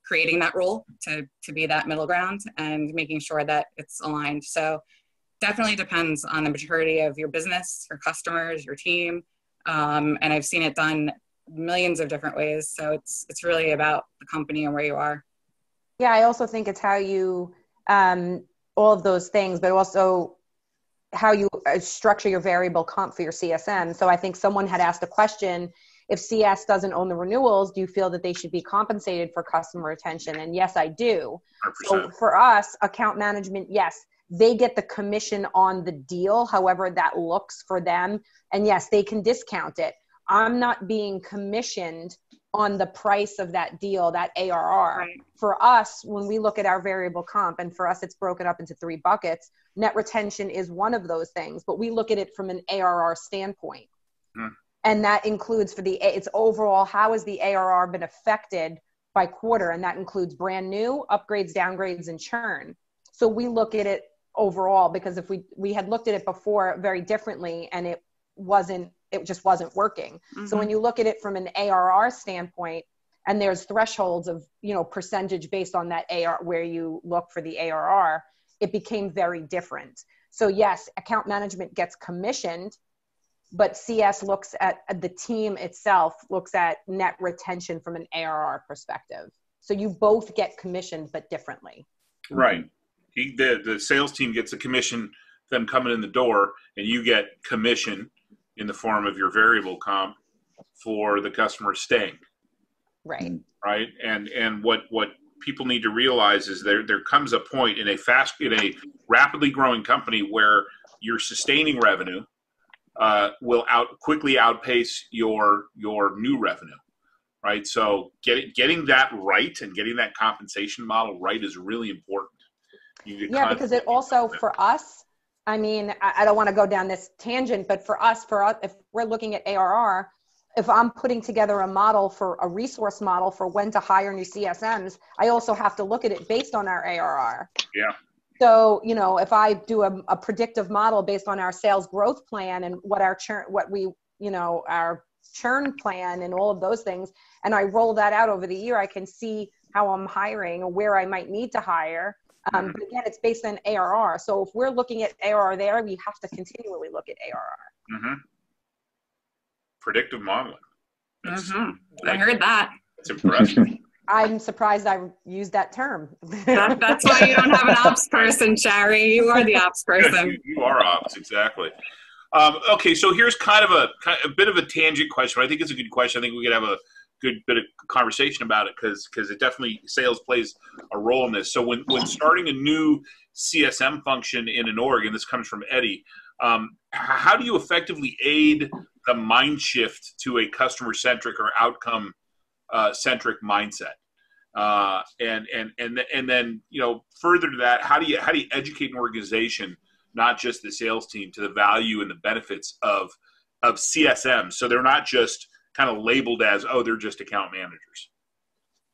creating that role to be that middle ground and making sure that it's aligned. So definitely depends on the maturity of your business, your customers, your team. And I've seen it done millions of different ways. So it's really about the company and where you are. Yeah, I also think it's how you, all of those things, but also how you structure your variable comp for your CSM. So I think someone had asked a question, if CS doesn't own the renewals, do you feel that they should be compensated for customer retention? And yes, I do. 100%. So for us, account management, yes, they get the commission on the deal, however that looks for them. And yes, they can discount it. I'm not being commissioned on the price of that deal, that ARR. Right. For us, when we look at our variable comp, and for us, it's broken up into 3 buckets. Net retention is one of those things, but we look at it from an ARR standpoint. And that includes it's overall, how has the ARR been affected by quarter? And that includes brand new, upgrades, downgrades, and churn. So we look at it overall, because if we had looked at it before very differently and it just wasn't working. So when you look at it from an ARR standpoint, and there's thresholds of, you know, percentage based on that AR, where you look for the ARR, it became very different. So yes, account management gets commissioned, but CS looks at the team itself, looks at net retention from an ARR perspective. So you both get commissioned, but differently. Right. The sales team gets a commission, them coming in the door, and you get commission in the form of your variable comp for the customer staying. Right. Right. And what people need to realize is there comes a point in a rapidly growing company where your sustaining revenue will quickly outpace your new revenue. Right. So getting that right and getting that compensation model right is really important. Yeah, because it also, for us, I mean, I don't want to go down this tangent, but for us, if we're looking at ARR, if I'm putting together a resource model for when to hire new CSMs, I also have to look at it based on our ARR. Yeah. So, you know, if I do a predictive model based on our sales growth plan and what our churn plan and all of those things, and I roll that out over the year, I can see how I'm hiring or where I might need to hire. But again, it's based on ARR. So if we're looking at ARR there, we have to continually look at ARR. Predictive modeling. I heard that. It's impressive. I'm surprised I used that term. That's why you don't have an ops person, Shari. You are the ops person. You are ops, exactly. Okay, so here's kind of a bit of a tangent question, but I think it's a good question. I think we could have a good bit of conversation about it because it definitely, sales plays a role in this. So when starting a new CSM function in an org, and this comes from Eddie, how do you effectively aid the mind shift to a customer-centric or outcome-centric mindset? And then, you know, further to that, how do you educate an organization, not just the sales team, to the value and the benefits of CSM, so they're not just kind of labeled as, oh, they're just account managers?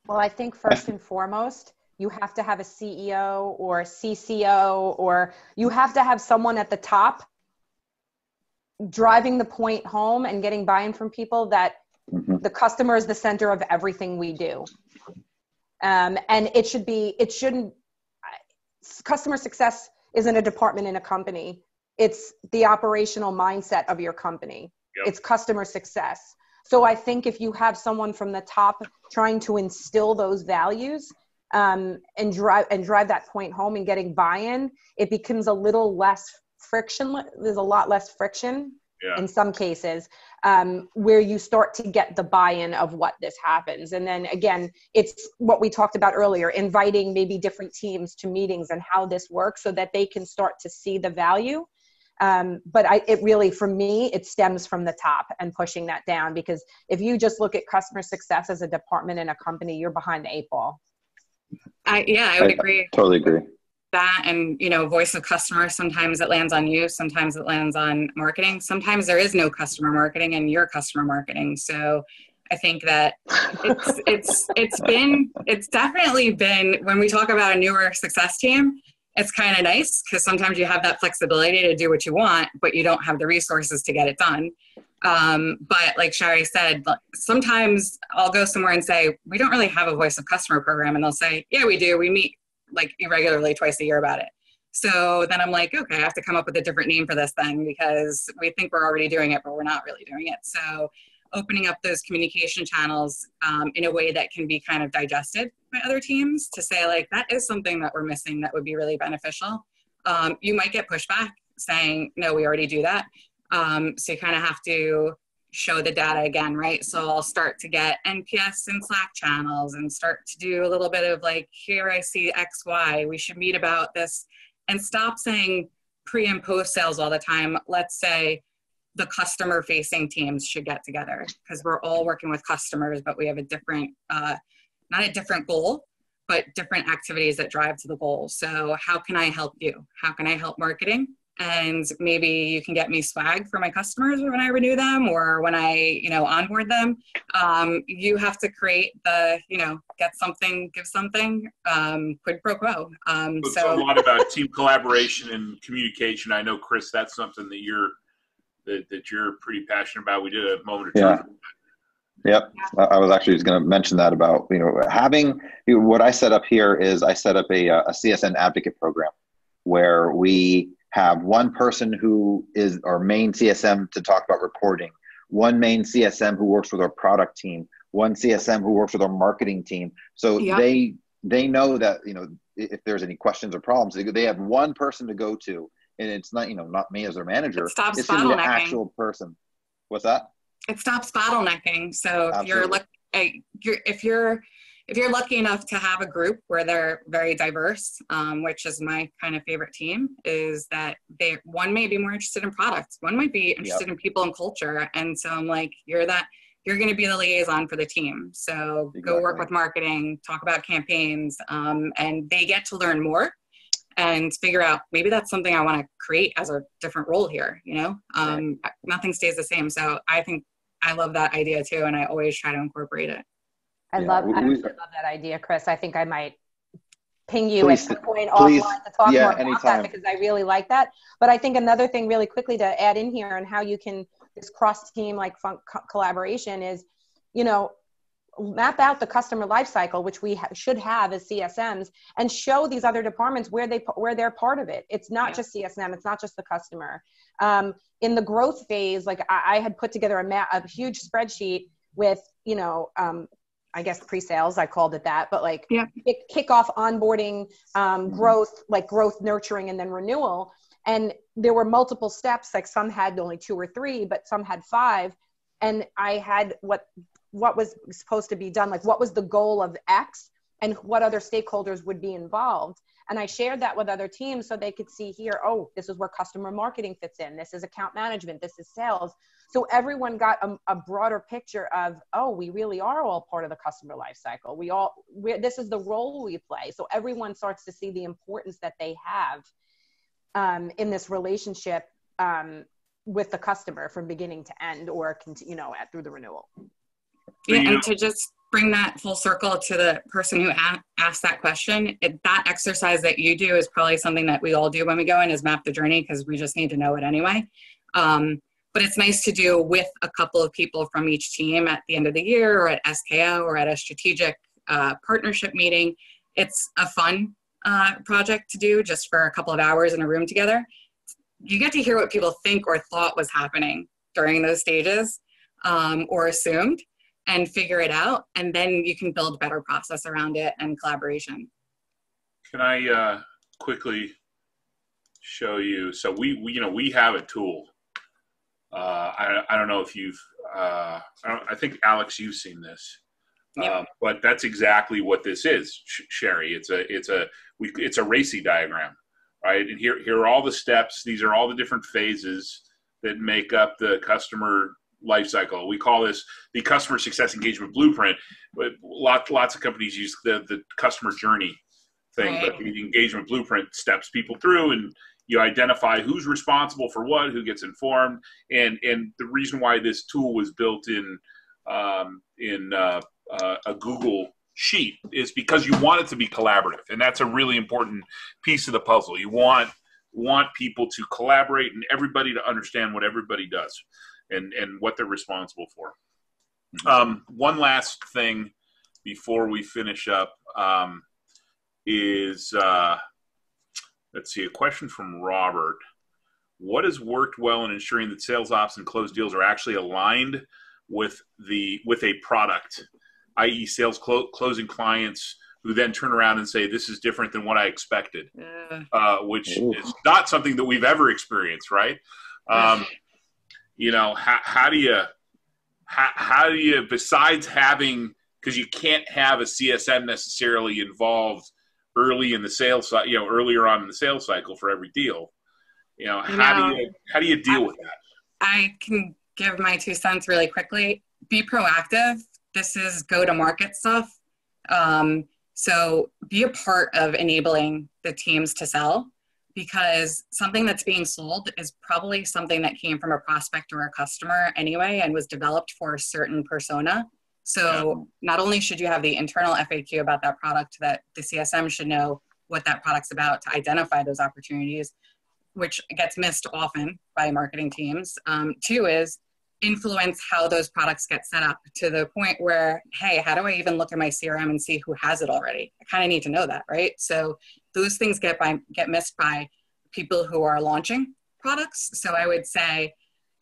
Well, I think first and foremost, you have to have a CEO or a CCO, or you have to have someone at the top driving the point home and getting buy-in from people that the customer is the center of everything we do. And customer success isn't a department in a company. It's the operational mindset of your company. Yep. It's customer success. So I think if you have someone from the top trying to instill those values, and drive that point home and getting buy-in, it becomes a little less friction. There's a lot less friction in some cases, where you start to get the buy-in of what this happens. And then again, it's what we talked about earlier, inviting maybe different teams to meetings and how this works so that they can start to see the value. But it really, for me, it stems from the top and pushing that down, because if you just look at customer success as a department in a company, you're behind the 8 ball. I would agree. Totally agree. That, and voice of customer, sometimes it lands on you, sometimes it lands on marketing, sometimes there is no customer marketing and you're customer marketing. So I think that it's definitely been, when we talk about a newer success team, it's kind of nice because sometimes you have that flexibility to do what you want, but you don't have the resources to get it done. But like Shari said, sometimes I'll go somewhere and say, we don't really have a voice of customer program. And they'll say, yeah, we do. We meet like irregularly twice a year about it. So then I'm like, okay, I have to come up with a different name for this thing because we think we're already doing it, but we're not really doing it. So opening up those communication channels in a way that can be kind of digested by other teams to say like, that is something that we're missing that would be really beneficial. You might get pushback saying, no, we already do that. So you kind of have to show the data again, right? So I'll start to get NPS and Slack channels and start to do a little bit of like, here I see X, Y, we should meet about this, and stop saying pre and post sales all the time. Let's say the customer facing teams should get together because we're all working with customers, but we have a different, not a different goal, but different activities that drive to the goal. So how can I help you? How can I help marketing? And maybe you can get me swag for my customers when I renew them or when I, onboard them. You have to create the, get something, give something, quid pro quo. So a lot about team collaboration and communication. I know, Chris, that's something that you're pretty passionate about. We did a moment or two. Yep. I was actually just going to mention that about, having, what I set up here is I set up a CSN Advocate Program where we have one person who is our main CSM to talk about reporting, one main CSM who works with our product team, one CSM who works with our marketing team. So they know that, if there's any questions or problems, they have one person to go to, and it's not, not me as their manager. It stops it's bottlenecking. the actual person. What's that? It stops bottlenecking. So if you're lucky enough to have a group where they're very diverse, which is my kind of favorite team, is that one may be more interested in products, one might be interested in people and culture. And so I'm like, you're going to be the liaison for the team. So go work with marketing, talk about campaigns, and they get to learn more and figure out, maybe that's something I want to create as a different role here. Nothing stays the same. So I think I love that idea too. And I always try to incorporate it. I absolutely love that idea, Chris. I think I might ping you at some point offline to talk more about that because I really like that. But I think another thing really quickly to add in here and how you can, this cross-team collaboration is, map out the customer lifecycle, which we should have as CSMs, and show these other departments where they're part of it. It's not just CSM. It's not just the customer. In the growth phase, like I had put together a huge spreadsheet with, I guess pre-sales, I called it that, but kickoff, onboarding, growth, like growth, nurturing, and then renewal. And there were multiple steps, like some had only 2 or 3, but some had 5. And I had what was supposed to be done, like what was the goal of X and what other stakeholders would be involved. And I shared that with other teams so they could see here, oh, this is where customer marketing fits in. This is account management. This is sales. So everyone got a broader picture of, oh, we really are all part of the customer life cycle. This is the role we play. So everyone starts to see the importance that they have in this relationship with the customer from beginning to end, or through the renewal. Yeah, and to just bring that full circle to the person who asked that question, that exercise that you do is probably something that we all do when we go in, is map the journey, because we just need to know it anyway. but it's nice to do with a couple of people from each team at the end of the year or at SKO or at a strategic partnership meeting. It's a fun project to do just for a couple of hours in a room together. You get to hear what people think or thought was happening during those stages or assumed, and figure it out. And then you can build better process around it and collaboration. Can I quickly show you? So we have a tool. I don't know if you've, I think Alex, you've seen this. Yep. But that's exactly what this is, Sherry. It's a RACI diagram, right? And here are all the steps. These are all the different phases that make up the customer life cycle. We call this the customer success engagement blueprint. But lots of companies use the customer journey thing, Right. But the engagement blueprint steps people through, and you identify who's responsible for what, who gets informed, and the reason why this tool was built in a Google sheet is because you want it to be collaborative, and that's a really important piece of the puzzle. You want people to collaborate and everybody to understand what everybody does and what they're responsible for. One last thing before we finish up is let's see, a question from Robert. What has worked well in ensuring that sales ops and closed deals are actually aligned with a product, i.e. sales closing clients who then turn around and say, this is different than what I expected, which is not something that we've ever experienced, right? How do you, besides having, because you can't have a CSM necessarily involved early in the sales, earlier on in the sales cycle for every deal, how do you deal with that? I can give my 2 cents really quickly. Be proactive. This is go-to-market stuff. So be a part of enabling the teams to sell, because something that's being sold is probably something that came from a prospect or a customer anyway and was developed for a certain persona. So not only should you have the internal FAQ about that product, that the CSM should know what that product's about to identify those opportunities, which gets missed often by marketing teams. 2 is influence how those products get set up to the point where, hey, how do I even look at my CRM and see who has it already? I kind of need to know that, right? So those things get missed by people who are launching products. So I would say,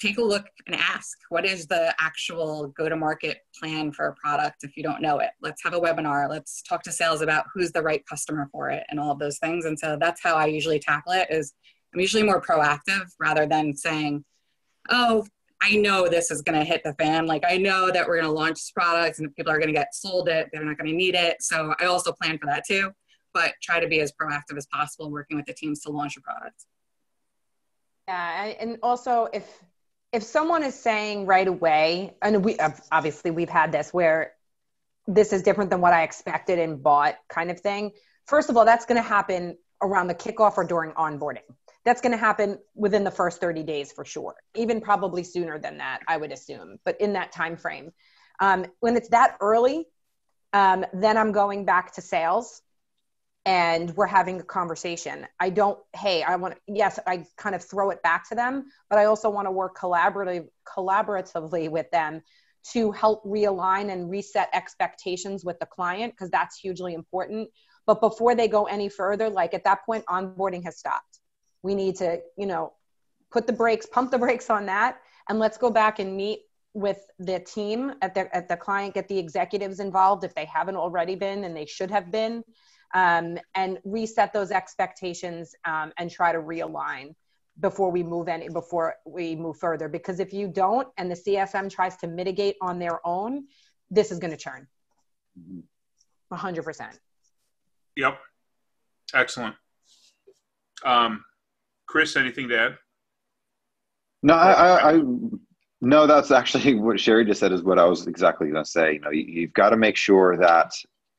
take a look and ask, what is the actual go-to-market plan for a product if you don't know it? Let's have a webinar. Let's talk to sales about who's the right customer for it and all of those things. And so that's how I usually tackle it. Is I'm usually more proactive rather than saying, oh, I know this is going to hit the fan. Like, I know that we're going to launch this product and people are going to get sold it. They're not going to need it. So I also plan for that too, but try to be as proactive as possible working with the teams to launch a product. Yeah. And also if someone is saying right away, and we've had this where this is different than what I expected and bought kind of thing. First of all, that's going to happen around the kickoff or during onboarding. That's going to happen within the first 30 days for sure. Even probably sooner than that, I would assume, but in that time frame. When it's that early, then I'm going back to sales and we're having a conversation. I kind of throw it back to them, but I also want to work collaboratively with them to help realign and reset expectations with the client, because that's hugely important. But before they go any further, like at that point, onboarding has stopped. We need to, pump the brakes on that. And let's go back and meet with the team at the client, get the executives involved if they haven't already been, and they should have been, and reset those expectations and try to realign before we move further. Because if you don't, and the CSM tries to mitigate on their own, this is going to churn 100%. Yep. Excellent. Chris, anything to add? No, that's actually what Sherry just said is what I was exactly going to say. You've got to make sure that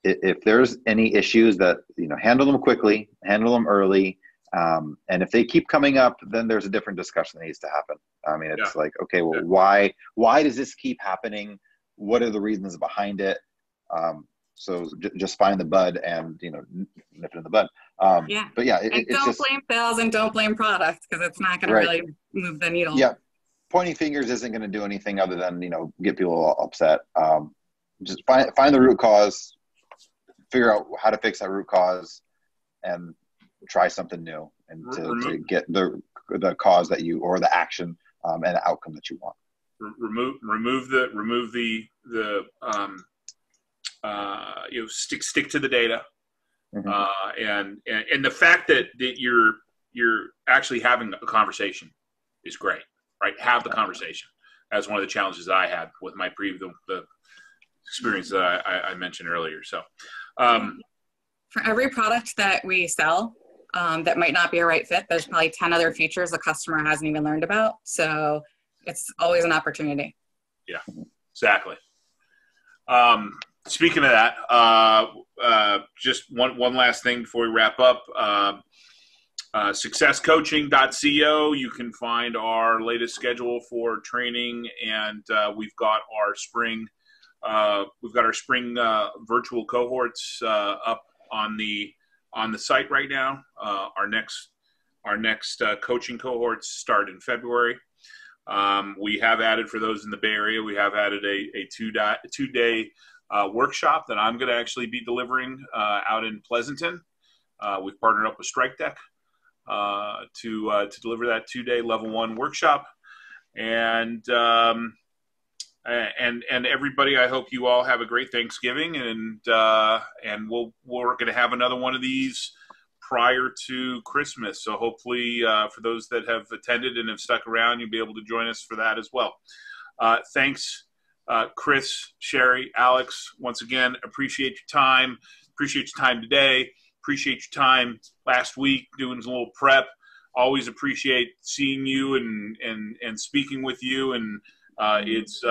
if there's any issues that, handle them quickly, handle them early. And if they keep coming up, then there's a different discussion that needs to happen. I mean, it's like, okay, well, why does this keep happening? What are the reasons behind it? So just find the bud and, nip it in the bud. But yeah, don't blame sales and don't blame product, because it's not going to really move the needle. Yeah. pointing fingers isn't going to do anything other than, get people upset. Just find the root cause, figure out how to fix that root cause, and try something new, and to get the cause that you, or the action and the outcome that you want. Stick to the data. And the fact that you're actually having a conversation is great, right? Have the conversation. That's one of the challenges that I had with my the experience that I mentioned earlier. So, for every product that we sell that might not be a right fit, there's probably 10 other features the customer hasn't even learned about. So it's always an opportunity. Yeah, exactly. Speaking of that, just one last thing before we wrap up. Successcoaching.co. You can find our latest schedule for training, and we've got our spring virtual cohorts up on the site right now. Our next coaching cohorts start in February. We have added, for those in the Bay Area, we have added a two-day workshop that I'm going to actually be delivering out in Pleasanton. We've partnered up with Strike Deck to deliver that 2-day level 1 workshop. And everybody, I hope you all have a great Thanksgiving, and we're going to have another one of these prior to Christmas. So hopefully, for those that have attended and have stuck around, you'll be able to join us for that as well. Thanks, Chris, Sherry, Alex. Once again, appreciate your time. Appreciate your time today. Appreciate your time last week doing a little prep. Always appreciate seeing you and speaking with you. And it's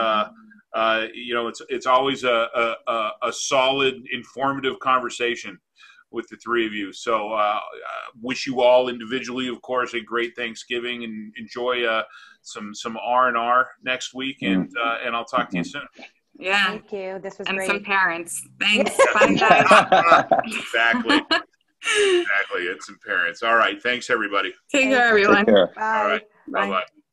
always a solid, informative conversation with the three of you. So wish you all individually, of course, a great Thanksgiving, and enjoy some R&R next week. And I'll talk to you soon. Yeah. Thank you. This was and great. Some parents. Thanks. Bye, guys. Exactly. Exactly. And some parents. All right. Thanks, everybody. Take care, everyone. Take care. Bye. All right. Bye-bye.